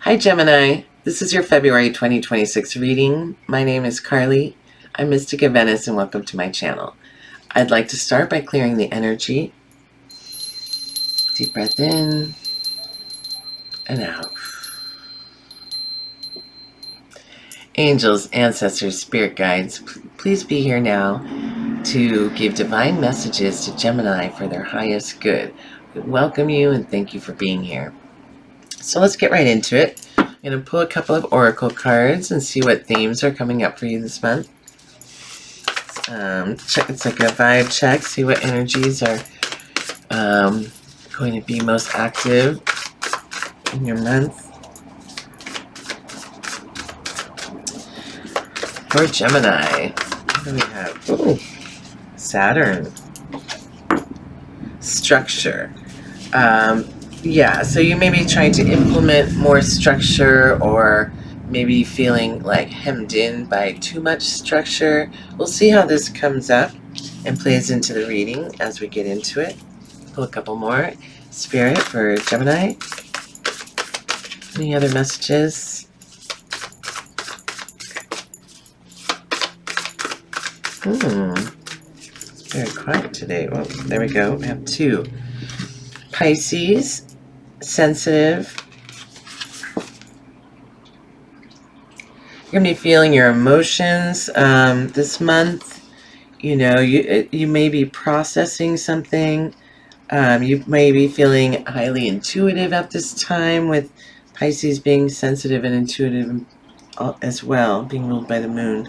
Hi Gemini, this is your February 2026 reading. My name is Carly. I'm Mystic of Venice and welcome to my channel. I'd like to start by clearing the energy. Deep breath in and out. Angels, ancestors, spirit guides, please be here now to give divine messages to Gemini for their highest good. We welcome you and thank you for being here. So let's get right into it. I'm going to pull a couple of oracle cards and see what themes are coming up for you this month. It's like a vibe check, see what energies are going to be most active in your month. For Gemini, what do we have? Ooh, Saturn. Structure. Yeah, so you may be trying to implement more structure or maybe feeling like hemmed in by too much structure. We'll see how this comes up and plays into the reading as we get into it. Pull a couple more. Spirit for Gemini. Any other messages? It's very quiet today. Well, there we go. We have two. Pisces. Sensitive. You're going to be feeling your emotions this month. You know, you may be processing something. You may be feeling highly intuitive at this time, with Pisces being sensitive and intuitive as well, being ruled by the moon.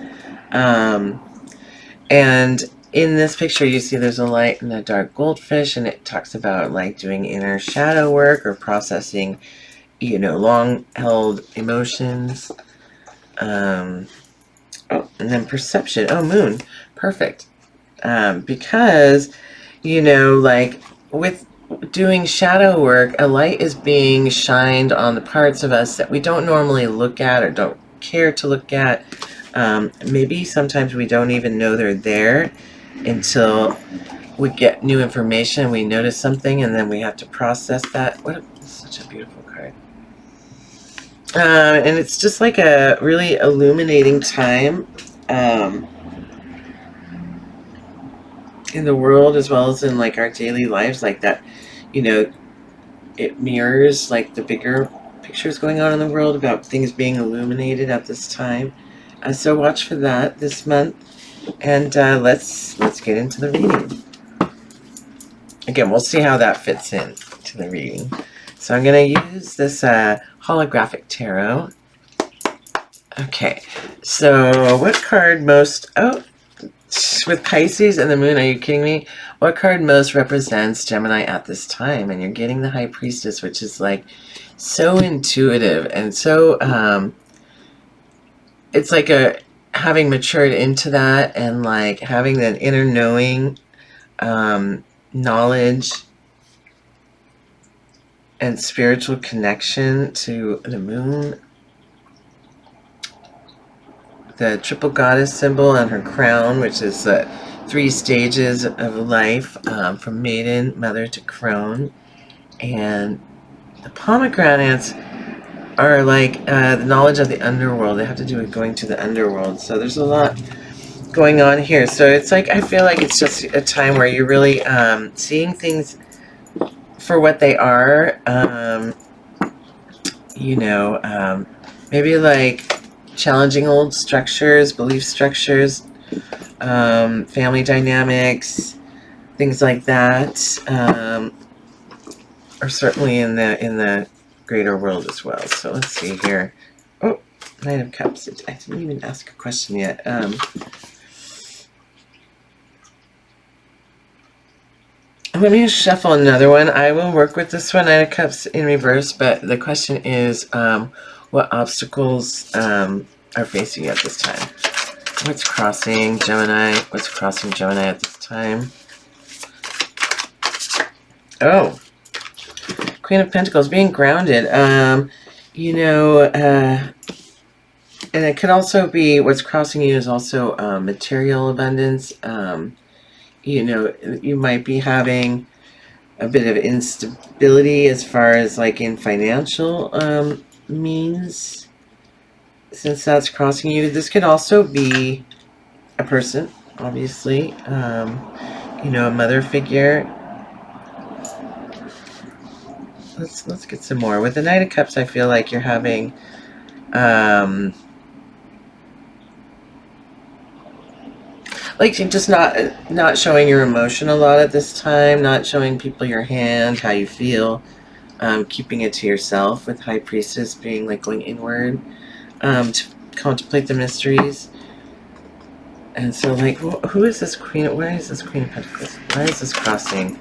And in this picture, you see there's a light and a dark goldfish, and it talks about like doing inner shadow work or processing, you know, long-held emotions. Oh, and then perception. Oh, moon. Perfect. Because, you know, like with doing shadow work, a light is being shined on the parts of us that we don't normally look at or don't care to look at. Maybe sometimes we don't even know they're there until we get new information, we notice something, and then we have to process that. Such a beautiful card. And it's just like a really illuminating time in the world, as well as in like our daily lives, like that, you know, it mirrors like the bigger pictures going on in the world about things being illuminated at this time. So watch for that this month, and let's get into the reading. Again, we'll see how that fits in to the reading. So I'm going to use this holographic tarot. Okay, so what card most... Oh, with Pisces and the moon, are you kidding me? What card most represents Gemini at this time? And you're getting the High Priestess, which is like so intuitive and so... it's like having matured into that and like having that inner knowing, knowledge, and spiritual connection to the moon. The triple goddess symbol on her crown, which is 3 stages of life, from maiden, mother to crone. And the pomegranates are like the knowledge of the underworld. They have to do with going to the underworld. So there's a lot going on here. So it's like, I feel like it's just a time where you're really seeing things for what they are. You know, maybe like challenging old structures, belief structures, family dynamics, things like that, are certainly in the greater world as well. So let's see here. Oh, Knight of Cups. I didn't even ask a question yet. Let me shuffle another one. I will work with this one, Knight of Cups in reverse, but the question is, what obstacles are facing you at this time? What's crossing Gemini? What's crossing Gemini at this time? Oh, Queen of Pentacles, being grounded. You know, and it could also be, what's crossing you is also material abundance. You know, you might be having a bit of instability as far as like in financial means, since that's crossing you. This could also be a person, obviously. You know, a mother figure. Let's get some more. With the Knight of Cups, I feel like you're having like you're just not showing your emotion a lot at this time, not showing people your hand, how you feel, keeping it to yourself, with High Priestess being like going inward, to contemplate the mysteries. And so, like, who is this Queen? Where is this Queen of Pentacles? Why is this crossing?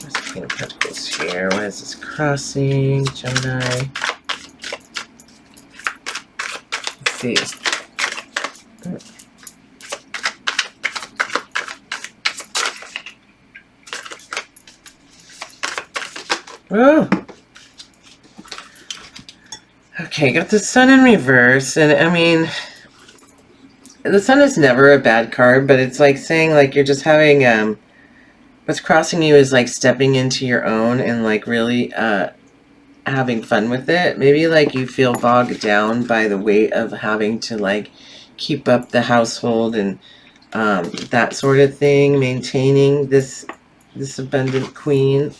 Where's the Queen of Pentacles here? Why is this crossing? Gemini. Let's see. Oh! Okay, got the Sun in reverse, and I mean, the Sun is never a bad card, but it's like saying, like, you're just having, what's crossing you is, like, stepping into your own and, like, really, having fun with it. Maybe, like, you feel bogged down by the weight of having to, like, keep up the household and, that sort of thing, maintaining this abundant queen.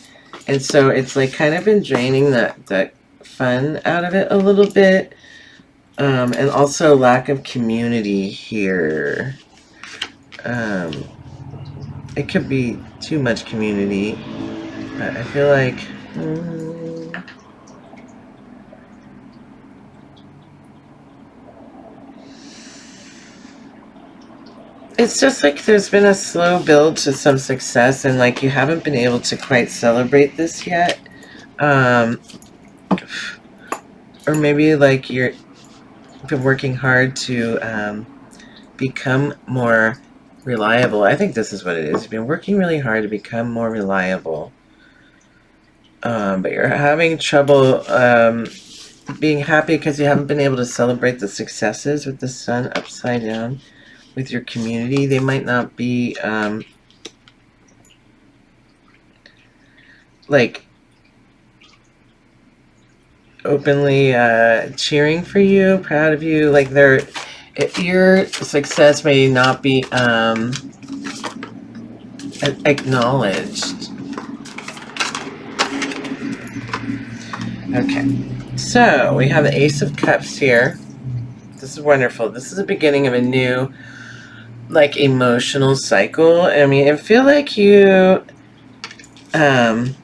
And so it's, like, kind of been draining that fun out of it a little bit. And also lack of community here. It could be too much community, but I feel like it's just like there's been a slow build to some success, and like you haven't been able to quite celebrate this yet. Or maybe like you've been working hard to become more reliable. I think this is what it is. You've been working really hard to become more reliable. But you're having trouble being happy because you haven't been able to celebrate the successes with the Sun upside down with your community. They might not be like openly cheering for you, proud of you. Like your success may not be acknowledged. Okay, so we have the Ace of Cups here. This is wonderful. This is the beginning of a new, like, emotional cycle. I mean, I feel like you have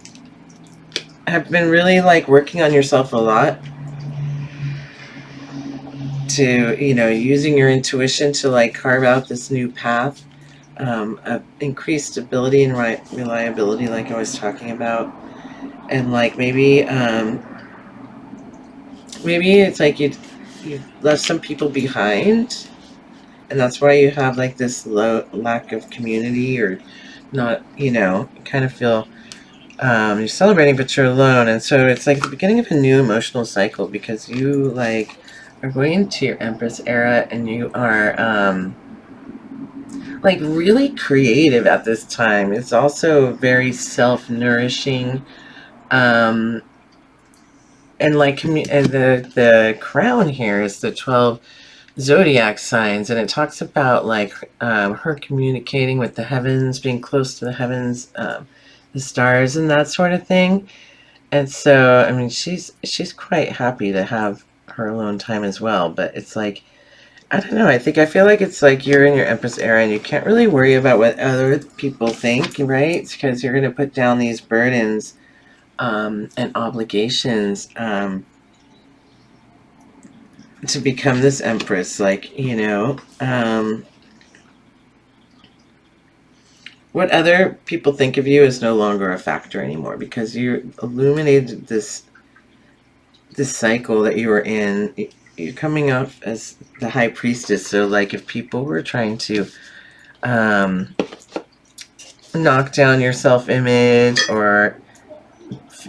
been really, like, working on yourself a lot, to, you know, using your intuition to, like, carve out this new path of increased stability and reliability, like I was talking about. And, like, maybe it's like you've left some people behind, and that's why you have, like, this lack of community, or not, you know, kind of feel you're celebrating but you're alone. And so it's like the beginning of a new emotional cycle, because you, like, are going into your Empress era, and you are like really creative at this time. It's also very self-nourishing, and like, and the crown here is the 12 zodiac signs, and it talks about, like, her communicating with the heavens, being close to the heavens, the stars, and that sort of thing. And so, I mean, she's quite happy to have her alone time as well. But it's like, I don't know. I feel like it's like you're in your Empress era, and you can't really worry about what other people think, right? Because you're going to put down these burdens and obligations to become this Empress. Like, you know, what other people think of you is no longer a factor anymore, because you illuminated this cycle that you were in. You're coming up as the High Priestess. So, like, if people were trying to knock down your self-image, or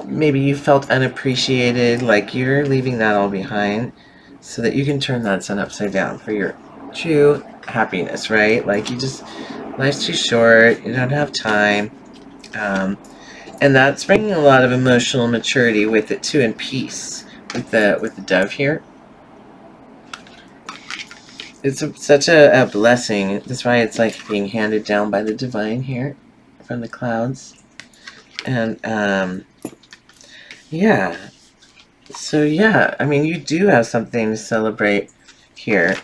maybe you felt unappreciated, like, you're leaving that all behind so that you can turn that Sun upside down for your true happiness, right? Like, life's too short, you don't have time. And that's bringing a lot of emotional maturity with it too, and peace with the dove here. It's such a blessing. That's why it's like being handed down by the divine here from the clouds. And yeah. So yeah, I mean, you do have something to celebrate here.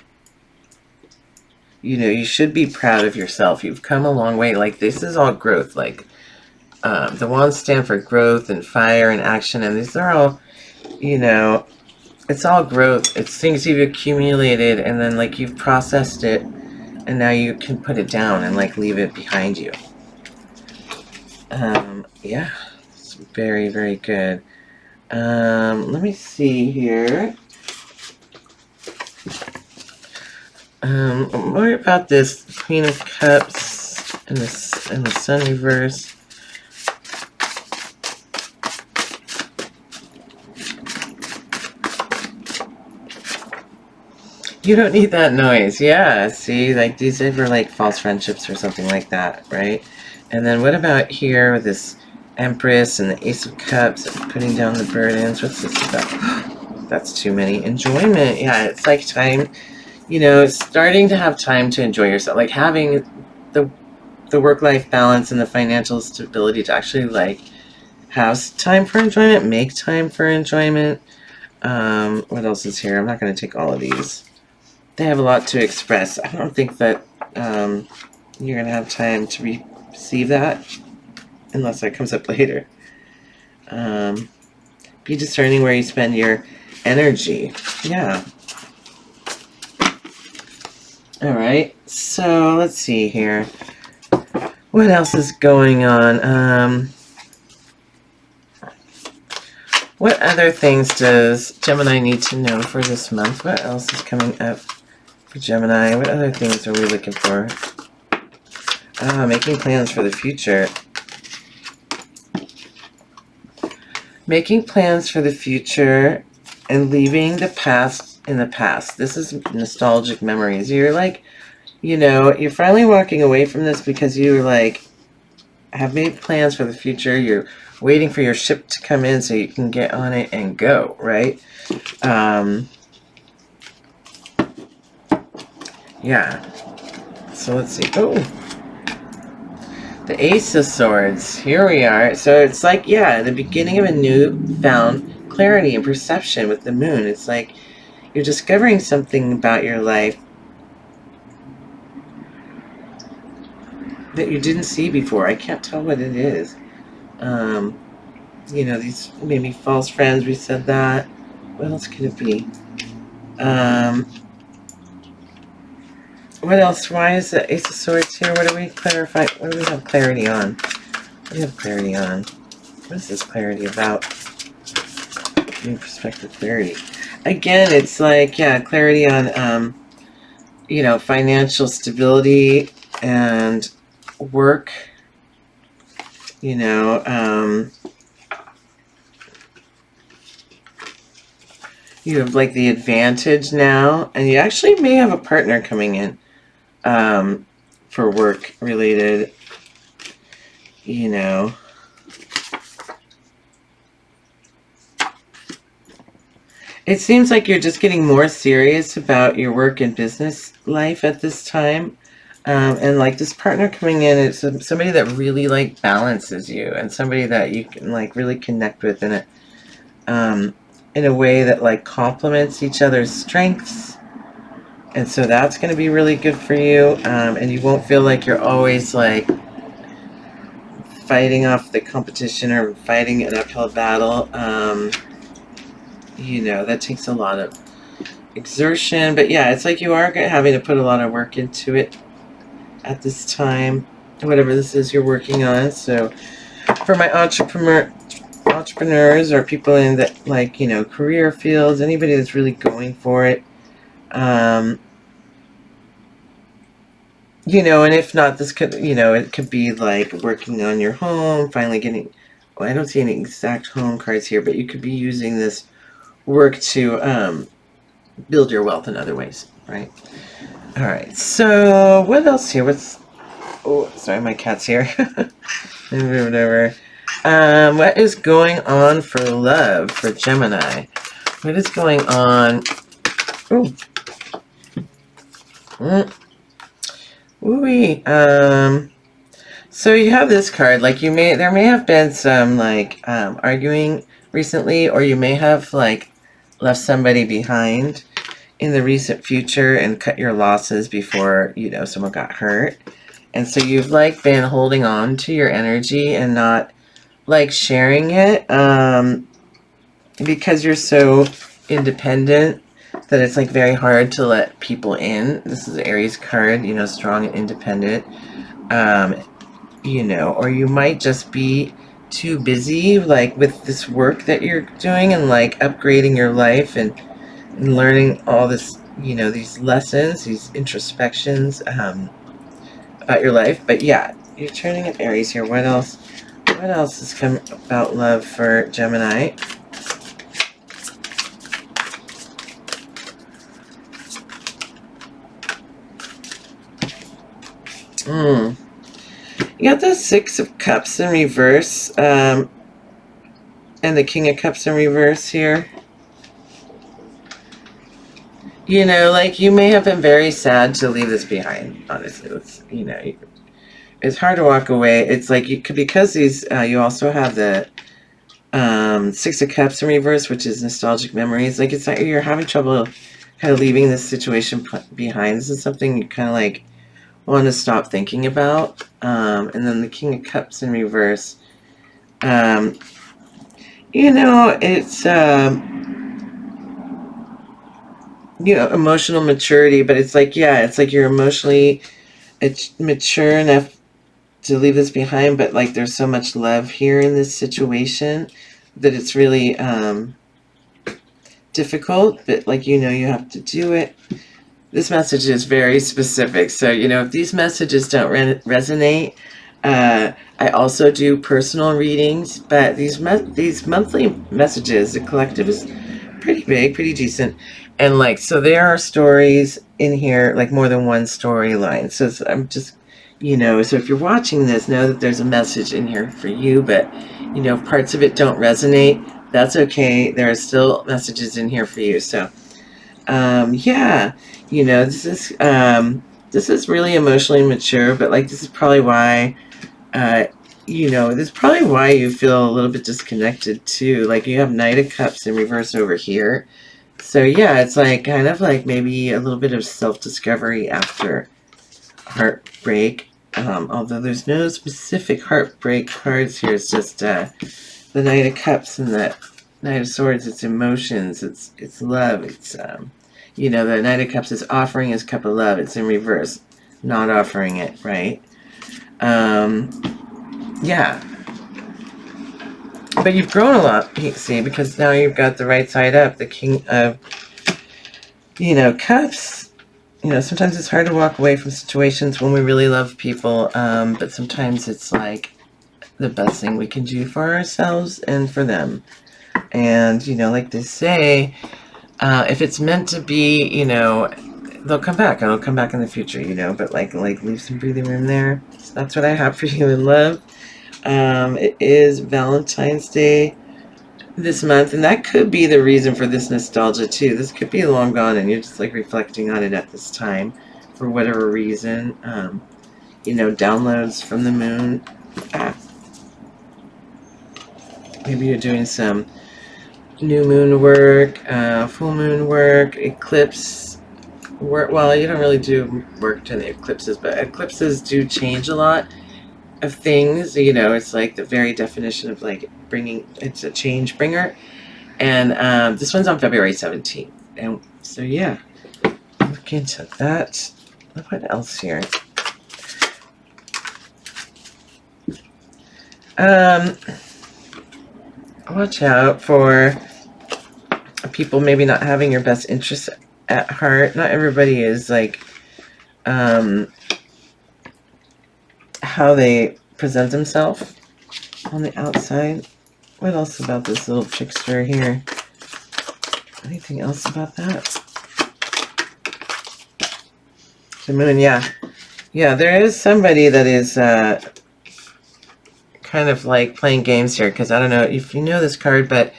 You know, you should be proud of yourself. You've come a long way. Like, this is all growth. Like, the wands stand for growth and fire and action. And these are all, you know, it's all growth. It's things you've accumulated and then, like, you've processed it. And now you can put it down and, like, leave it behind you. Yeah. It's very, very good. Let me see here. What about this Queen of Cups and the Sun reverse? You don't need that noise. Yeah, see, like these are like false friendships or something like that, right? And then what about here with this Empress and the Ace of Cups, putting down the burdens? What's this about? That's too many. Enjoyment. Yeah, it's like time, you know, starting to have time to enjoy yourself. Like having the work-life balance and the financial stability to actually like have time for enjoyment, make time for enjoyment. What else is here? I'm not going to take all of these. They have a lot to express. I don't think that you're going to have time to receive that unless that comes up later. Be discerning where you spend your energy. Yeah. Alright, so let's see here. What else is going on? What other things does Gemini need to know for this month? What else is coming up for Gemini? What other things are we looking for? Making plans for the future. Making plans for the future and leaving the past in the past. This is nostalgic memories. You're like, you know, you're finally walking away from this because you like have made plans for the future. You're waiting for your ship to come in so you can get on it and go, right? Yeah. So let's see. Oh, the Ace of Swords. Here we are. So it's like, yeah, the beginning of a newfound clarity and perception with the moon. It's like you're discovering something about your life that you didn't see before. I can't tell what it is. You know, these maybe false friends, we said that. What else could it be? What else? Why is the Ace of Swords here? What do we clarify? What do we have clarity on? What do we have clarity on? What is this clarity about? New perspective clarity. Again, it's like, yeah, clarity on, you know, financial stability and work. You know, you have like the advantage now, and you actually may have a partner coming in for work related, you know. It seems like you're just getting more serious about your work and business life at this time. And like this partner coming in, it's somebody that really like balances you and somebody that you can like really connect with in a way that like complements each other's strengths. And so that's going to be really good for you. And you won't feel like you're always like fighting off the competition or fighting an uphill battle. You know, that takes a lot of exertion. But yeah, it's like you are having to put a lot of work into it at this time, whatever this is you're working on. So for my entrepreneurs or people in the, like, you know, career fields, anybody that's really going for it, you know, and if not, this could, you know, it could be like working on your home, finally getting, well, I don't see any exact home cards here, but you could be using this work to build your wealth in other ways, right? All right, so what else here? Oh, sorry, my cat's here. Move it over. What is going on for love for Gemini? What is going on? Ooh. Ooh-wee. So you have this card, like there may have been some like arguing recently, or you may have like left somebody behind in the recent future and cut your losses before, you know, someone got hurt. And so you've like been holding on to your energy and not like sharing it because you're so independent that it's like very hard to let people in. This is Aries card, you know, strong and independent. You know, or you might just be too busy like with this work that you're doing and like upgrading your life and learning all this, you know, these lessons, these introspections about your life. But yeah, you're turning at Aries here. What else? What else has come about love for Gemini? You got the Six of Cups in reverse, and the King of Cups in reverse here. You know, like you may have been very sad to leave this behind. Honestly, it's, you know, it's hard to walk away. It's like you could, because these. You also have the Six of Cups in reverse, which is nostalgic memories. Like it's like you're having trouble kind of leaving this situation behind. This is something you kind of like want to stop thinking about. And then the King of Cups in reverse. You know, it's you know, emotional maturity, but it's like, yeah, it's like you're emotionally mature enough to leave this behind, but like there's so much love here in this situation that it's really difficult, but like, you know, you have to do it. This message is very specific, so you know, if these messages don't resonate, I also do personal readings, but these monthly messages, the collective is pretty big, pretty decent, and like, so there are stories in here, like more than one storyline. So I'm just, you know, so if you're watching this, know that there's a message in here for you, but you know, if parts of it don't resonate, that's okay. There are still messages in here for you. So yeah, you know, this is really emotionally mature, but like this is probably why you know, this is probably why you feel a little bit disconnected too. Like you have Knight of Cups in reverse over here. So yeah, it's like kind of like maybe a little bit of self-discovery after heartbreak. Although there's no specific heartbreak cards here. It's just the Knight of Cups and the Knight of Swords. It's emotions. It's love. It's you know, the Knight of Cups is offering his cup of love. It's in reverse, not offering it, right? Yeah. But you've grown a lot, see, because now you've got the right side up, the King of, you know, Cups. You know, sometimes it's hard to walk away from situations when we really love people, but sometimes it's like the best thing we can do for ourselves and for them. And, you know, like they say, if it's meant to be, you know, they'll come back. It'll come back in the future, you know, but like leave some breathing room there. So that's what I have for you in love. It is Valentine's Day this month, and that could be the reason for this nostalgia too. This could be long gone and you're just like reflecting on it at this time for whatever reason. You know, downloads from the moon. Maybe you're doing some new moon work, full moon work, eclipse work. Well, you don't really do work during the eclipses, but eclipses do change a lot of things. You know, it's like the very definition of like bringing, it's a change bringer. And this one's on February 17th. And so, yeah, look into that. What else here? Watch out for people maybe not having your best interests at heart. Not everybody is like how they present themselves on the outside. What else about this little trickster here? Anything else about that? The moon, yeah. Yeah, there is somebody that is kind kind of like playing games here, because I don't know if you know this card, but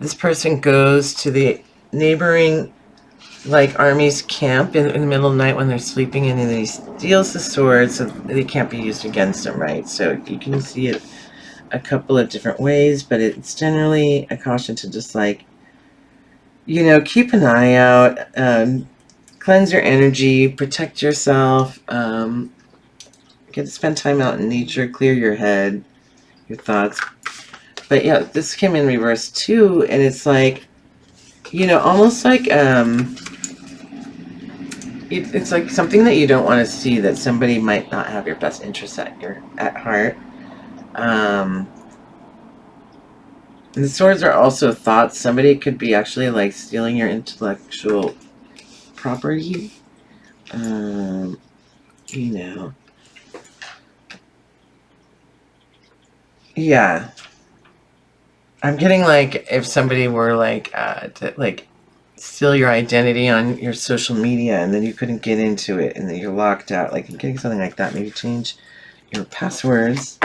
this person goes to the neighboring like army's camp in the middle of the night when they're sleeping, and then he steals the sword so they can't be used against him, right? So you can see it a couple of different ways, but it's generally a caution to just like, you know, keep an eye out, cleanse your energy, protect yourself, get to spend time out in nature, clear your head, your thoughts. But yeah, this came in reverse too, and it's like, you know, almost like it's like something that you don't want to see, that somebody might not have your best interests at heart. And the swords are also thoughts. Somebody could be actually like stealing your intellectual property. You know. Yeah. I'm getting like if somebody were like to like steal your identity on your social media, and then you couldn't get into it, and then you're locked out. Like I'm getting something like that. Maybe change your passwords.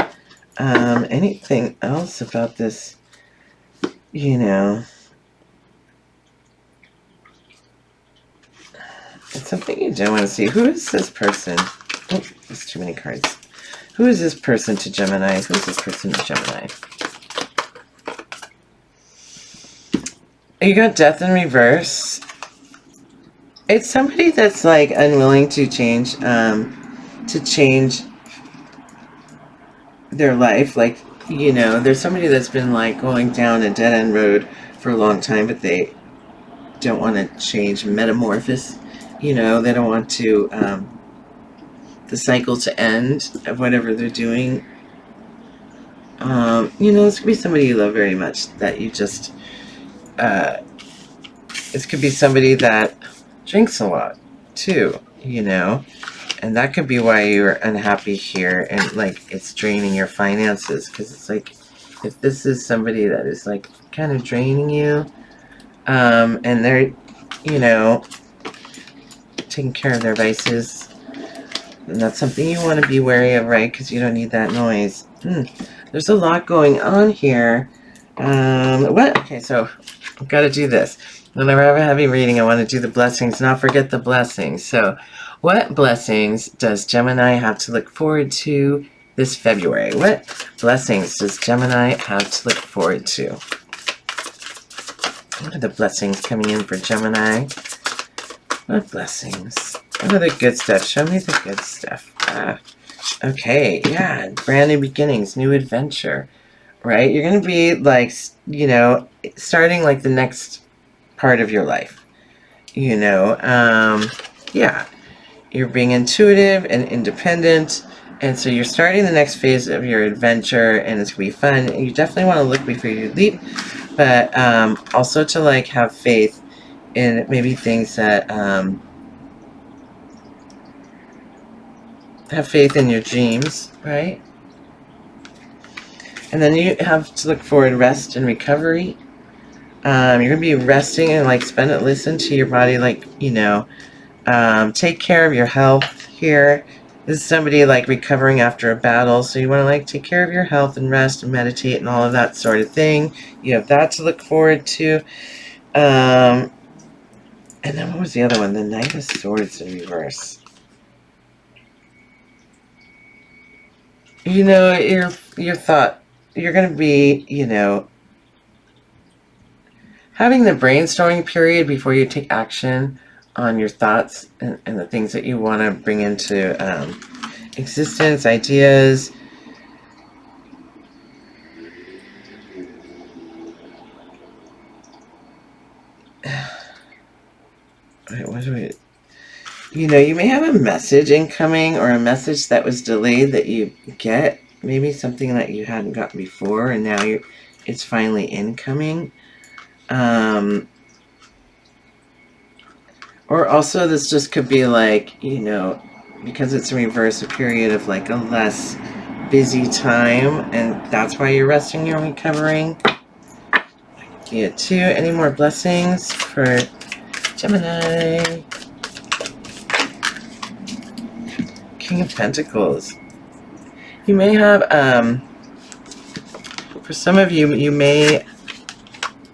Anything else about this? You know, it's something you don't want to see. Who is this person? Oh, there's too many cards. Who is this person to Gemini? Who is this person to Gemini? You got death in reverse. It's somebody that's like unwilling to change their life. Like, you know, there's somebody that's been like going down a dead end road for a long time, but they don't want to change, metamorphosis. You know, they don't want to the cycle to end of whatever they're doing. You know, this could be somebody you love very much that you just this could be somebody that drinks a lot too, you know, and that could be why you're unhappy here, and like it's draining your finances, because it's like if this is somebody that is like kind of draining you, and they're, you know, taking care of their vices, and that's something you want to be wary of, right? Because you don't need that noise. There's a lot going on here. What? Okay, so I've got to do this. Whenever I have a heavy reading, I want to do the blessings, not forget the blessings. So, what blessings does Gemini have to look forward to this February? What blessings does Gemini have to look forward to? What are the blessings coming in for Gemini? What blessings? What are the good stuff? Show me the good stuff. Okay, yeah, brand new beginnings, new adventure, right? You're going to be like, you know, starting like the next part of your life, you know. Yeah, you're being intuitive and independent, and so you're starting the next phase of your adventure, and it's gonna be fun. And you definitely want to look before you leap, but also to like have faith in maybe things that have faith in your dreams, right? And then you have to look forward to rest and recovery. You're gonna be resting and like listen to your body, like, you know, take care of your health here. This is somebody like recovering after a battle, so you want to like take care of your health and rest and meditate and all of that sort of thing. You have that to look forward to. And then what was the other one? The Knight of Swords in reverse. You know, your thought, you're going to be, you know, having the brainstorming period before you take action on your thoughts and the things that you want to bring into existence, ideas. Wait, what do we... You know, you may have a message incoming, or a message that was delayed that you get. Maybe something that you hadn't gotten before, and now it's finally incoming. Or also this just could be like, you know, because it's in reverse, a period of like a less busy time, and that's why you're resting, you're recovering. Yeah, two. Any more blessings for Gemini? King of Pentacles. You may have, for some of you, you may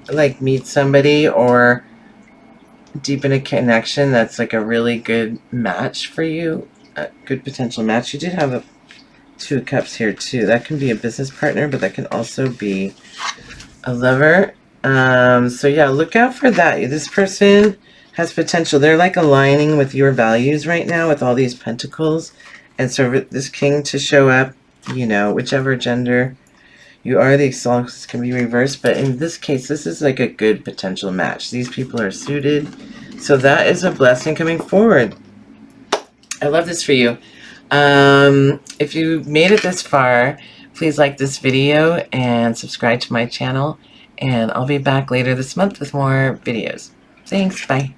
like meet somebody or deepen a connection that's like a really good match for you, a good potential match. You did have a Two of Cups here too. That can be a business partner, but that can also be a lover. So yeah, look out for that. This person has potential. They're like aligning with your values right now with all these pentacles. And so this king to show up, you know, whichever gender you are, the exalts can be reversed. But in this case, this is like a good potential match. These people are suited. So that is a blessing coming forward. I love this for you. If you made it this far, please like this video and subscribe to my channel. And I'll be back later this month with more videos. Thanks. Bye.